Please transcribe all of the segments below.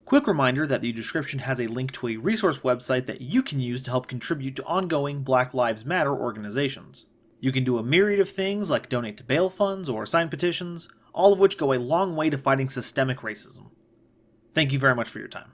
Quick reminder that the description has a link to a resource website that you can use to help contribute to ongoing Black Lives Matter organizations. You can do a myriad of things like donate to bail funds or sign petitions, all of which go a long way to fighting systemic racism. Thank you very much for your time.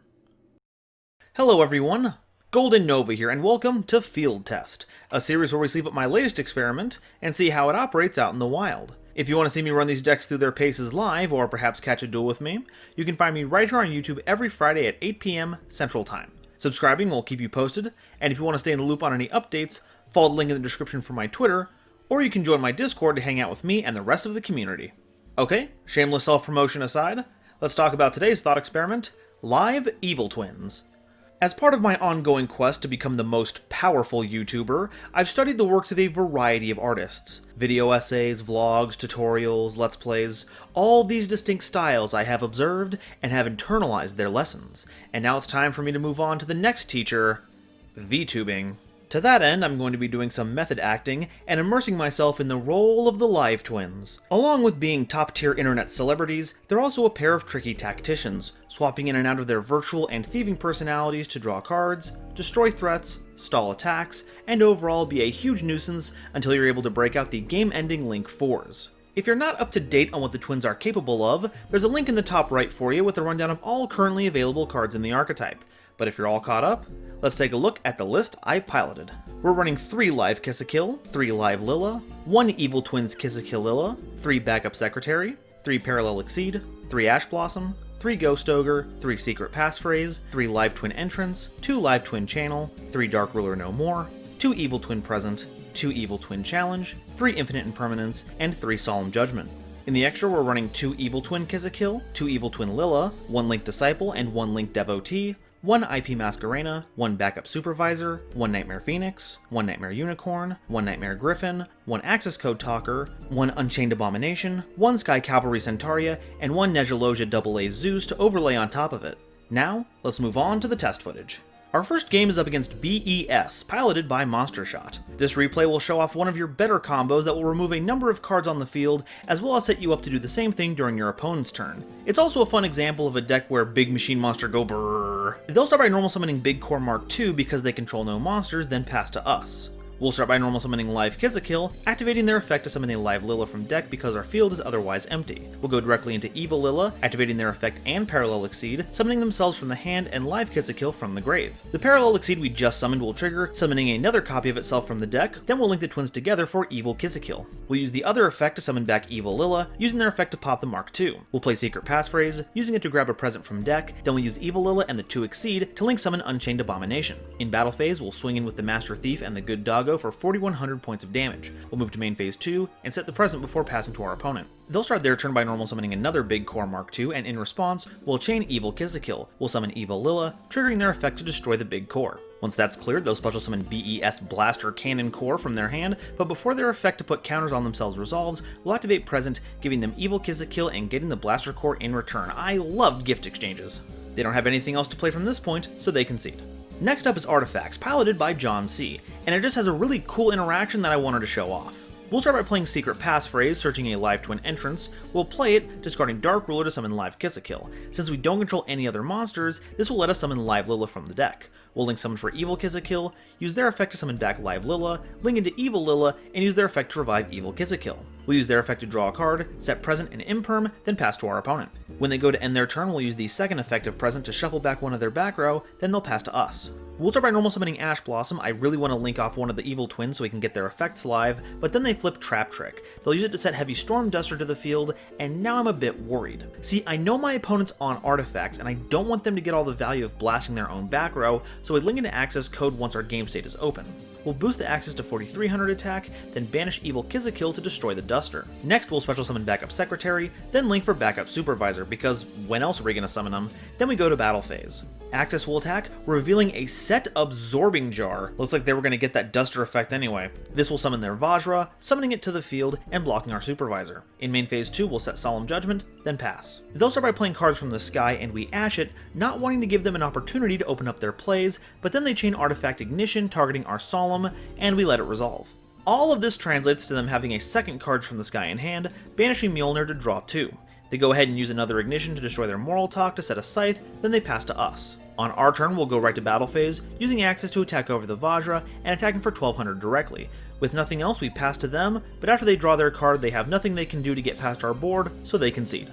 Hello everyone, GoldenNova here, and welcome to Field Test, a series where we sleeve up my latest experiment and see how it operates out in the wild. If you want to see me run these decks through their paces live, or perhaps catch a duel with me, you can find me right here on YouTube every Friday at 8 PM Central Time. Subscribing will keep you posted, and if you want to stay in the loop on any updates, follow the link in the description for my Twitter, or you can join my Discord to hang out with me and the rest of the community. Okay, shameless self-promotion aside, let's talk about today's thought experiment, Live Evil Twins. As part of my ongoing quest to become the most powerful YouTuber, I've studied the works of a variety of artists. Video essays, vlogs, tutorials, let's plays, all these distinct styles I have observed and have internalized their lessons. And now it's time for me to move on to the next teacher, VTubing. To that end, I'm going to be doing some method acting and immersing myself in the role of the Live Twins. Along with being top-tier internet celebrities, they're also a pair of tricky tacticians, swapping in and out of their virtual and thieving personalities to draw cards, destroy threats, stall attacks, and overall be a huge nuisance until you're able to break out the game-ending Link 4s. If you're not up to date on what the twins are capable of, there's a link in the top right for you with a rundown of all currently available cards in the archetype. But if you're all caught up, let's take a look at the list I piloted. We're running 3 live Kisikil, 3 live Lilla, 1 Evil Twins Kisikil Lilla, 3 backup Secretary, 3 Parallel Exceed, 3 Ash Blossom, 3 Ghost Ogre, 3 Secret Passphrase, 3 Live Twin Entrance, 2 Live Twin Channel, 3 Dark Ruler No More, 2 Evil Twin Present, 2 Evil Twin Challenge, 3 Infinite Impermanence, and 3 Solemn Judgment. In the extra, we're running 2 Evil Twin Kisikil, 2 Evil Twin Lilla, 1 Link Disciple, and 1 Link Devotee, 1 IP Masquerena, 1 Backup Supervisor, 1 Nightmare Phoenix, 1 Nightmare Unicorn, 1 Nightmare Griffin, 1 Access Code Talker, 1 Unchained Abomination, 1 Sky Cavalry Centaria, and 1 Nejaloja AA Zeus to overlay on top of it. Now, let's move on to the test footage. Our first game is up against BES, piloted by Monster Shot. This replay will show off one of your better combos that will remove a number of cards on the field, as well as set you up to do the same thing during your opponent's turn. It's also a fun example of a deck where Big Machine Monster go brrrr. They'll start by normal summoning Big Core Mark II because they control no monsters, then pass to us. We'll start by normal summoning Live Kisikil, activating their effect to summon a Live Lilla from deck because our field is otherwise empty. We'll go directly into Evil Lilla, activating their effect and Parallel Exceed, summoning themselves from the hand and Live Kisikil from the grave. The Parallel Exceed we just summoned will trigger, summoning another copy of itself from the deck, then we'll link the twins together for Evil Kisikil. We'll use the other effect to summon back Evil Lilla, using their effect to pop the Mark II. We'll play Secret Passphrase, using it to grab a present from deck, then we'll use Evil Lilla and the 2 Exceed to link summon Unchained Abomination. In battle phase, we'll swing in with the Master Thief and the Good Doggo for 4100 points of damage. We'll move to main phase 2 and set the present before passing to our opponent. They'll start their turn by normal summoning another Big Core Mark II, and in response, we'll chain Evil Kisikil. We'll summon Evil Lilla, triggering their effect to destroy the Big Core. Once that's cleared, they'll special summon BES Blaster Cannon Core from their hand, but before their effect to put counters on themselves resolves, we'll activate Present, giving them Evil Kisikil and getting the Blaster Core in return. I love gift exchanges. They don't have anything else to play from this point, so they concede. Next up is Artifacts, piloted by John C., and it just has a really cool interaction that I wanted to show off. We'll start by playing Secret Passphrase, searching a Live Twin Entrance. We'll play it, discarding Dark Ruler to summon Live Kisikil. Since we don't control any other monsters, this will let us summon Live Lilla from the deck. We'll link summon for Evil Kisikil, use their effect to summon back Live Lilla, link into Evil Lilla, and use their effect to revive Evil Kisikil. We'll use their effect to draw a card, set Present and Imperm, then pass to our opponent. When they go to end their turn, we'll use the second effect of Present to shuffle back one of their back row, then they'll pass to us. We'll start by normal summoning Ash Blossom. I really want to link off one of the Evil Twins so we can get their effects live, but then they flip Trap Trick. They'll use it to set Heavy Storm Duster to the field, and now I'm a bit worried. See, I know my opponent's on artifacts, and I don't want them to get all the value of blasting their own back row, so I link into access code once our game state is open. We'll boost the access to 4300 attack, then banish Evil Kisikil to destroy the Duster. Next, we'll special summon Backup Secretary, then link for Backup Supervisor, because when else are we going to summon them? Then we go to battle phase. Access will attack, revealing a set Absorbing Jar. Looks like they were going to get that Duster effect anyway. This will summon their Vajra, summoning it to the field and blocking our Supervisor. In main phase 2, we'll set Solemn Judgment, then pass. They'll start by playing cards from the sky, and we ash it, not wanting to give them an opportunity to open up their plays, but then they chain Artifact Ignition, targeting our Solemn, and we let it resolve. All of this translates to them having a second card from the sky in hand, banishing Mjolnir to draw 2. They go ahead and use another ignition to destroy their moral talk to set a scythe, then they pass to us. On our turn, we'll go right to battle phase, using axes to attack over the Vajra and attacking for 1200 directly. With nothing else, we pass to them, but after they draw their card, they have nothing they can do to get past our board, so they concede.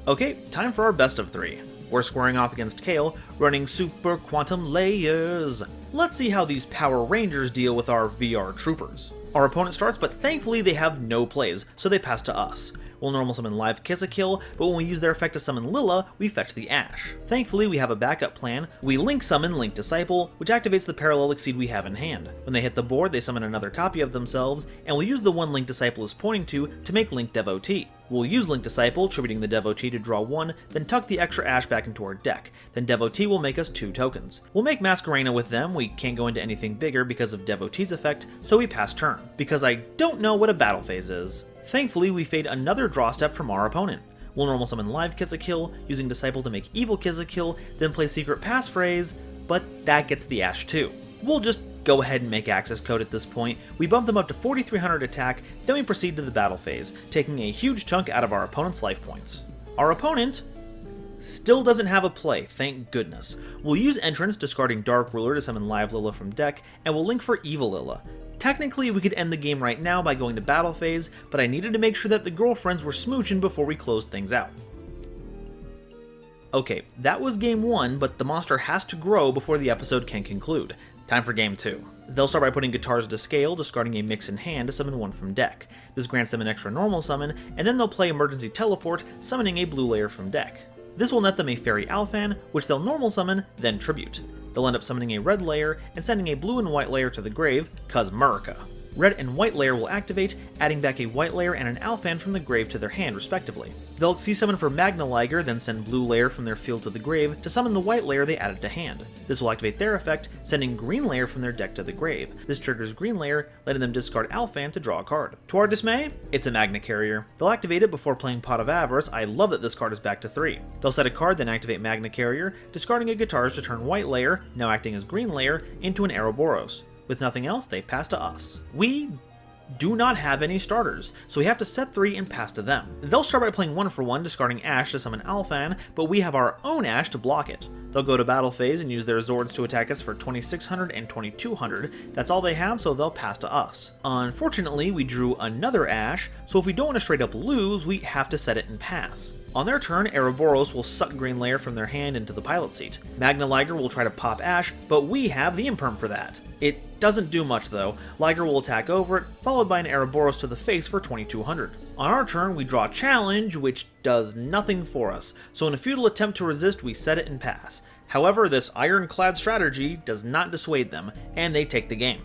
Okay, time for our best of 3. We're squaring off against Kale, running Super Quantum Layers. Let's see how these Power Rangers deal with our VR Troopers. Our opponent starts, but thankfully they have no plays, so they pass to us. We'll normal summon live Kisikil, but when we use their effect to summon Lilla, we fetch the Ash. Thankfully, we have a backup plan. We link summon Link Disciple, which activates the parallelic seed we have in hand. When they hit the board, they summon another copy of themselves, and we'll use the one Link Disciple is pointing to make Link Devotee. We'll use Link Disciple, tributing the Devotee to draw 1, then tuck the extra Ash back into our deck. Then Devotee will make us 2 tokens. We'll make Masquerena with them. We can't go into anything bigger because of Devotee's effect, so we pass turn, because I don't know what a battle phase is. Thankfully, we fade another draw step from our opponent. We'll normal summon live Kisikil, using Disciple to make evil Kisikil, then play secret passphrase, but that gets the Ash too. We'll just go ahead and make access code at this point. We bump them up to 4300 attack, then we proceed to the battle phase, taking a huge chunk out of our opponent's life points. Our opponent still doesn't have a play, thank goodness. We'll use Entrance, discarding Dark Ruler to summon live Lilla from deck, and we'll link for evil Lilla. Technically, we could end the game right now by going to battle phase, but I needed to make sure that the girlfriends were smooching before we closed things out. Okay, that was game 1, but the monster has to grow before the episode can conclude. Time for game 2. They'll start by putting guitars to scale, discarding a mix in hand to summon 1 from deck. This grants them an extra normal summon, and then they'll play Emergency Teleport, summoning a blue layer from deck. This will net them a Fairy Alphan, which they'll normal summon, then tribute. They'll end up summoning a red layer and sending a blue and white layer to the grave, 'cause Murica. Red and white layer will activate, adding back a white layer and an Alphan from the grave to their hand, respectively. They'll C-summon for Magna Liger, then send blue layer from their field to the grave to summon the white layer they added to hand. This will activate their effect, sending green layer from their deck to the grave. This triggers green layer, letting them discard Alphan to draw a card. To our dismay, it's a Magna Carrier. They'll activate it before playing Pot of Avarice. I love that this card is back to 3. They'll set a card, then activate Magna Carrier, discarding a Guitars to turn white layer, now acting as green layer, into an Ouroboros. With nothing else, they pass to us. We do not have any starters, so we have to set 3 and pass to them. They'll start by playing 1 for 1, discarding Ash to summon Alphan, but we have our own Ash to block it. They'll go to battle phase and use their Zords to attack us for 2600 and 2200. That's all they have, so they'll pass to us. Unfortunately, we drew another Ash, so if we don't want to straight up lose, we have to set it and pass. On their turn, Ouroboros will suck green layer from their hand into the pilot seat. Magna Liger will try to pop Ash, but we have the Imperm for that. It doesn't do much though. Liger will attack over it, followed by an Ouroboros to the face for 2200. On our turn, we draw Challenge, which does nothing for us, so in a futile attempt to resist, we set it and pass. However, this ironclad strategy does not dissuade them, and they take the game.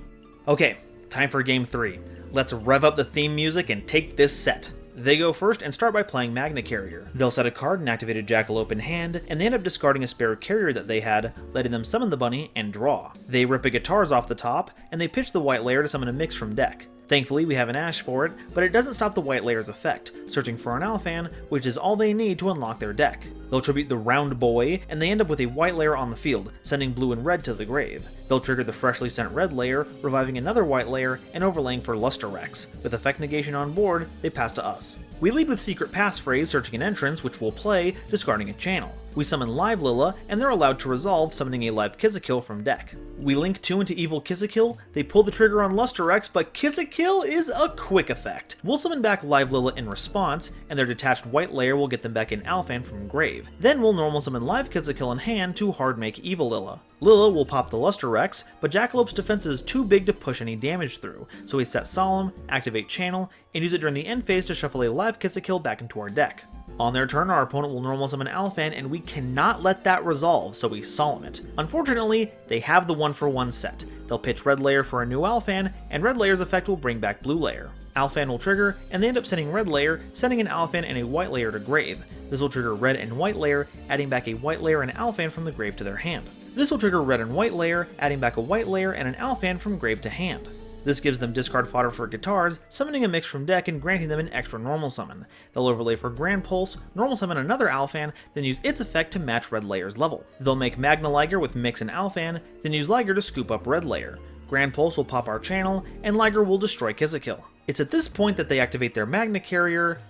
Okay, time for game 3. Let's rev up the theme music and take this set. They go first and start by playing Magna Carrier. They'll set a card and activate a Jackalope in hand, and they end up discarding a spare carrier that they had, letting them summon the bunny and draw. They rip a Guitars off the top, and they pitch the white layer to summon a mix from deck. Thankfully, we have an Ash for it, but it doesn't stop the white layer's effect, searching for an Alphan, which is all they need to unlock their deck. They'll tribute the Round Boy, and they end up with a white layer on the field, sending blue and red to the grave. They'll trigger the freshly sent red layer, reviving another white layer, and overlaying for Luster Rex. With effect negation on board, they pass to us. We lead with Secret Passphrase, searching an entrance, which we'll play, discarding a channel. We summon live Lilla, and they're allowed to resolve, summoning a live Kisikil from deck. We link 2 into evil Kisikil, they pull the trigger on Luster Rex, but Kisikil is a quick effect. We'll summon back live Lilla in response, and their detached white layer will get them back in Alphan from grave. Then we'll normal summon live Kisikil in hand to hard make evil Lilla. Lilla will pop the Luster Rex, but Jackalope's defense is too big to push any damage through, so we set Solemn, activate Channel, and use it during the end phase to shuffle a live Kisikil back into our deck. On their turn, our opponent will normal summon Alphan, and we cannot let that resolve, so we Solemn it. Unfortunately, they have the 1-for-1 set. They'll pitch red layer for a new Alphan, and red layer's effect will bring back blue layer. Alphan will trigger, and they end up sending red layer, sending an Alphan and a white layer to grave. This will trigger red and white layer, adding back a white layer and Alphan from the grave to their hand. This will trigger red and white layer, adding back a white layer and an Alphan from grave to hand. This gives them discard fodder for Guitars, summoning a mix from deck and granting them an extra normal summon. They'll overlay for Grand Pulse, normal summon another Alphan, then use its effect to match red layer's level. They'll make Magna Liger with Mix and Alphan, then use Liger to scoop up red layer. Grand Pulse will pop our channel, and Liger will destroy Kisikil. It's at this point that they activate their Magna Carrier,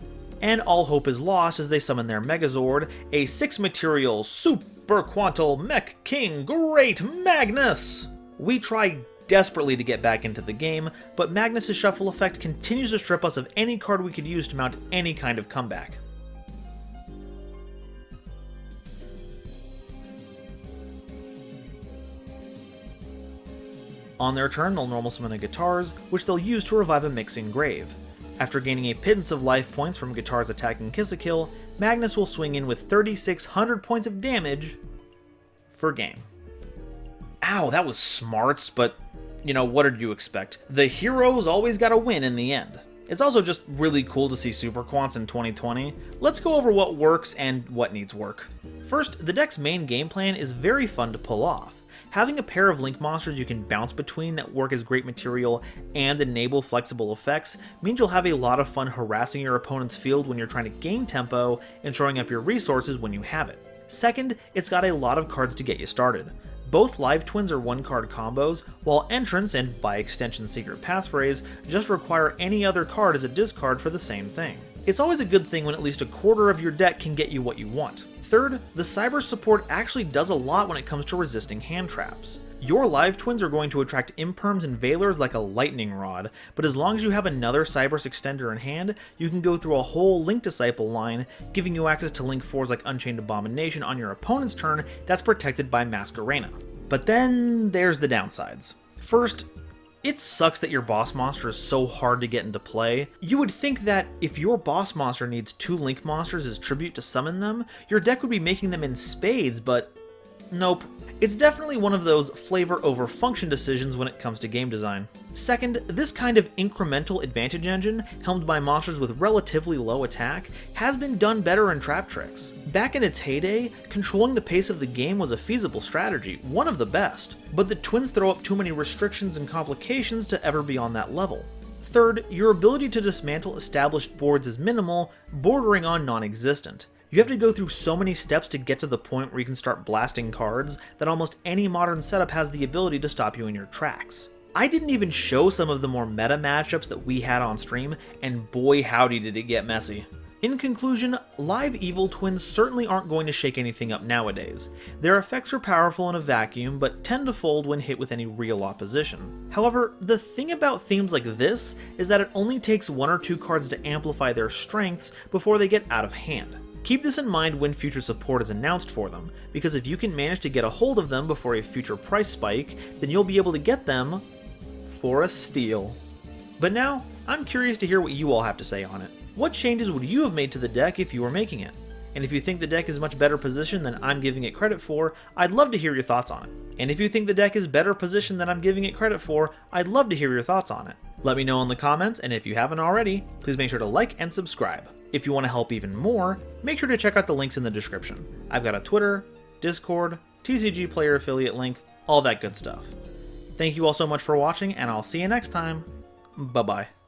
and all hope is lost as they summon their Megazord, a 6-material Super Quantal Mech King Great Magnus! We try desperately to get back into the game, but Magnus' shuffle effect continues to strip us of any card we could use to mount any kind of comeback. On their turn, they'll normal summon a Guitars, which they'll use to revive a Mixing Grave. After gaining a pittance of life points from Guitars attacking Kisikil, Magnus will swing in with 3,600 points of damage for game. Ow, that was smarts, but you know, what did you expect? The heroes always gotta win in the end. It's also just really cool to see Super Quants in 2020. Let's go over what works and what needs work. First, the deck's main game plan is very fun to pull off. Having a pair of Link monsters you can bounce between that work as great material and enable flexible effects means you'll have a lot of fun harassing your opponent's field when you're trying to gain tempo and shoring up your resources when you have it. Second, it's got a lot of cards to get you started. Both Live Twins are one-card combos, while Entrance and, by extension, Secret Passphrase just require any other card as a discard for the same thing. It's always a good thing when at least a quarter of your deck can get you what you want. Third, the Cyber support actually does a lot when it comes to resisting hand traps. Your Live Twins are going to attract Imperms and Veilers like a lightning rod, but as long as you have another Cyberse extender in hand, you can go through a whole Link Disciple line, giving you access to Link 4s like Unchained Abomination on your opponent's turn that's protected by Masquerena. But then there's the downsides. First, it sucks that your boss monster is so hard to get into play. You would think that if your boss monster needs 2 Link monsters as tribute to summon them, your deck would be making them in spades, but nope. It's definitely one of those flavor over function decisions when it comes to game design. Second, this kind of incremental advantage engine, helmed by monsters with relatively low attack, has been done better in Trap Tricks. Back in its heyday, controlling the pace of the game was a feasible strategy, one of the best, but the Twins throw up too many restrictions and complications to ever be on that level. Third, your ability to dismantle established boards is minimal, bordering on non-existent. You have to go through so many steps to get to the point where you can start blasting cards that almost any modern setup has the ability to stop you in your tracks. I didn't even show some of the more meta matchups that we had on stream, and boy howdy did it get messy. In conclusion, live Evil Twins certainly aren't going to shake anything up nowadays. Their effects are powerful in a vacuum, but tend to fold when hit with any real opposition. However, the thing about themes like this is that it only takes 1 or 2 cards to amplify their strengths before they get out of hand. Keep this in mind when future support is announced for them, because if you can manage to get a hold of them before a future price spike, then you'll be able to get them for a steal. But now, I'm curious to hear what you all have to say on it. What changes would you have made to the deck if you were making it? And if you think the deck is much better positioned than I'm giving it credit for, I'd love to hear your thoughts on it. And if you think the deck is better positioned than I'm giving it credit for, I'd love to hear your thoughts on it. Let me know in the comments, and if you haven't already, please make sure to like and subscribe. If you want to help even more, make sure to check out the links in the description. I've got a Twitter, Discord, TCG Player affiliate link, all that good stuff. Thank you all so much for watching, and I'll see you next time. Bye-bye.